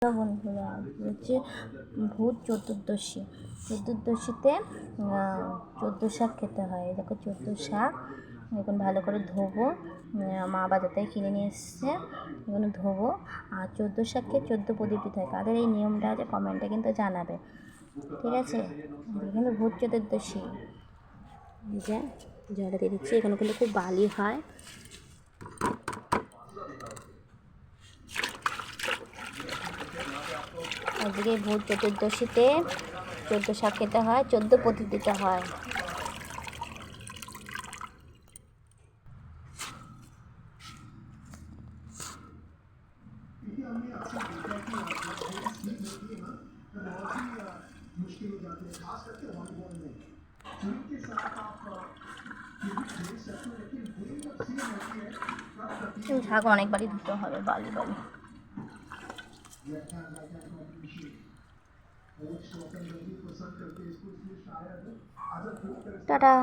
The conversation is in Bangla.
হ্যালো বন্ধুরা, হচ্ছে ভূত চতুর্দশীতে 14 শাক খেতে হয়। দেখো 14 শাক এখন ভালো করে ধোবো, মা বাজার থেকে কিনে নিয়ে এসছে। এগুলো ধোবো আর 14 শাককে 14 প্রদীপ দিতে হয়। কাদের এই নিয়মটা আছে কমেন্টে কিন্তু জানাবে, ঠিক আছে? কিন্তু ভূত চতুর্দশী যে জলে দিয়ে দিচ্ছি, এখানে কিন্তু খুব বালি হয়। আজকে ভূত চতুর্দশীতে 14 শাক খেতে হয়, 14 প্রদীপ দিতে হয়। শাক অনেকবারই ধুতে হবে, বালি বালি। টাটা।